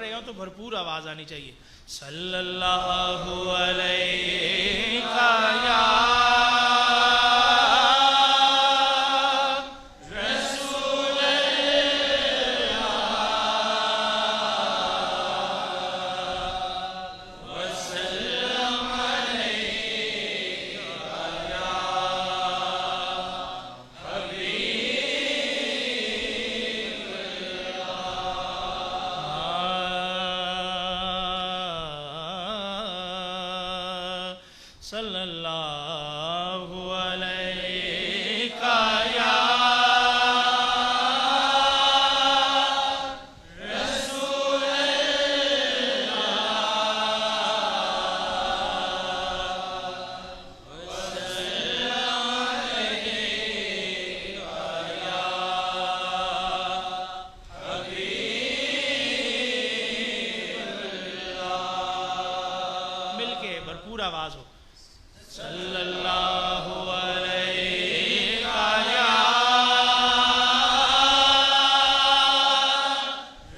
رہے ہوں تو بھرپور آواز آنی چاہیے. صلی اللہ علیہ یا صلی اللہ علیہ یا رسول اللہ وسلم علیہ یا حبیب اللہ. مل کے بھرپور آواز ہو. صلی اللہ علیہ یا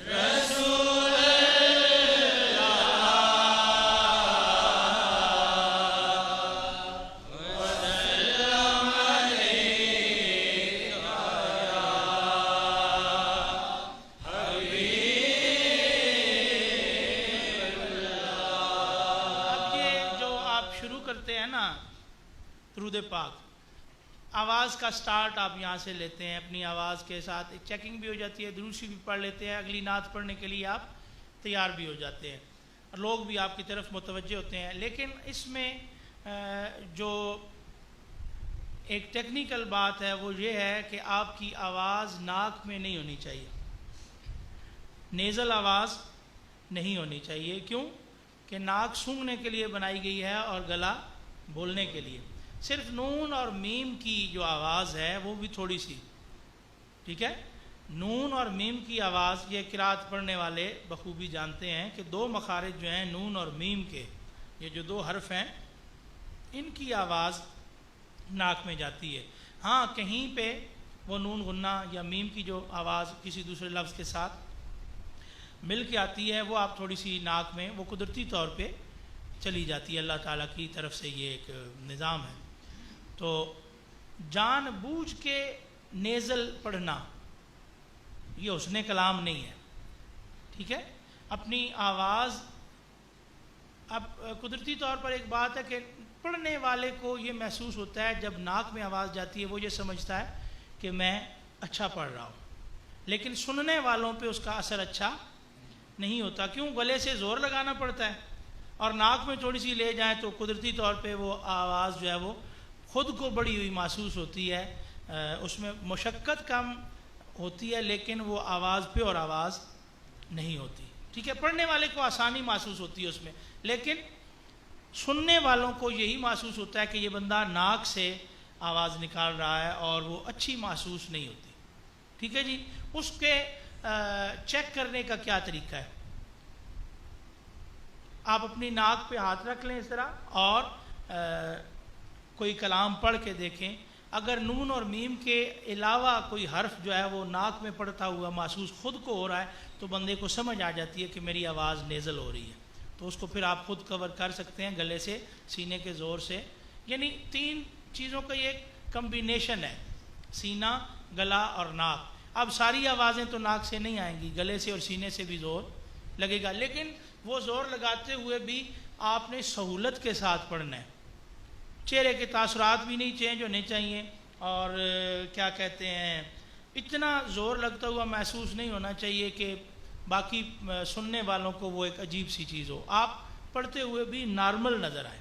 رسول اللہ وسلم علیہ یا حبیب اللہ. اب یہ جو آپ شروع کرتے ہیں نا درود پاک، آواز کا سٹارٹ آپ یہاں سے لیتے ہیں، اپنی آواز کے ساتھ ایک چیکنگ بھی ہو جاتی ہے، درود شریف بھی پڑھ لیتے ہیں، اگلی نعت پڑھنے کے لیے آپ تیار بھی ہو جاتے ہیں اور لوگ بھی آپ کی طرف متوجہ ہوتے ہیں. لیکن اس میں جو ایک ٹیکنیکل بات ہے وہ یہ ہے کہ آپ کی آواز ناک میں نہیں ہونی چاہیے، نیزل آواز نہیں ہونی چاہیے. کیوں کہ ناک سونگھنے کے لیے بنائی گئی ہے اور گلا بولنے کے لیے. صرف نون اور میم کی جو آواز ہے وہ بھی تھوڑی سی، ٹھیک ہے. نون اور میم کی آواز یہ قرات پڑھنے والے بخوبی جانتے ہیں کہ دو مخارج جو ہیں نون اور میم کے، یہ جو دو حرف ہیں ان کی آواز ناک میں جاتی ہے. ہاں کہیں پہ وہ نون غنہ یا میم کی جو آواز کسی دوسرے لفظ کے ساتھ مل کے آتی ہے وہ آپ تھوڑی سی ناک میں وہ قدرتی طور پہ چلی جاتی ہے. اللہ تعالیٰ کی طرف سے یہ ایک نظام ہے. تو جان بوجھ کے نیزل پڑھنا یہ حسن کلام نہیں ہے، ٹھیک ہے. اپنی آواز اب قدرتی طور پر ایک بات ہے کہ پڑھنے والے کو یہ محسوس ہوتا ہے جب ناک میں آواز جاتی ہے وہ یہ سمجھتا ہے کہ میں اچھا پڑھ رہا ہوں، لیکن سننے والوں پہ اس کا اثر اچھا نہیں ہوتا. کیوں؟ گلے سے زور لگانا پڑتا ہے اور ناک میں تھوڑی سی لے جائیں تو قدرتی طور پہ وہ آواز جو ہے وہ خود کو بڑی ہوئی محسوس ہوتی ہے. اس میں مشقت کم ہوتی ہے لیکن وہ آواز پیور آواز نہیں ہوتی، ٹھیک ہے. پڑھنے والے کو آسانی محسوس ہوتی ہے اس میں، لیکن سننے والوں کو یہی محسوس ہوتا ہے کہ یہ بندہ ناک سے آواز نکال رہا ہے اور وہ اچھی محسوس نہیں ہوتی، ٹھیک ہے جی. اس کے چیک کرنے کا کیا طریقہ ہے؟ آپ اپنی ناک پہ ہاتھ رکھ لیں اس طرح اور کوئی کلام پڑھ کے دیکھیں. اگر نون اور میم کے علاوہ کوئی حرف جو ہے وہ ناک میں پڑتا ہوا محسوس خود کو ہو رہا ہے تو بندے کو سمجھ آ جاتی ہے کہ میری آواز نیزل ہو رہی ہے. تو اس کو پھر آپ خود کور کر سکتے ہیں گلے سے، سینے کے زور سے. یعنی تین چیزوں کا یہ ایک کمبینیشن ہے، سینہ، گلا اور ناک. اب ساری آوازیں تو ناک سے نہیں آئیں گی، گلے سے اور سینے سے بھی زور لگے گا، لیکن وہ زور لگاتے ہوئے بھی آپ نے سہولت کے ساتھ پڑھنا ہے. چہرے کے تاثرات بھی نہیں چینج ہونے چاہیے اور کیا کہتے ہیں اتنا زور لگتا ہوا محسوس نہیں ہونا چاہیے کہ باقی سننے والوں کو وہ ایک عجیب سی چیز ہو. آپ پڑھتے ہوئے بھی نارمل نظر آئے.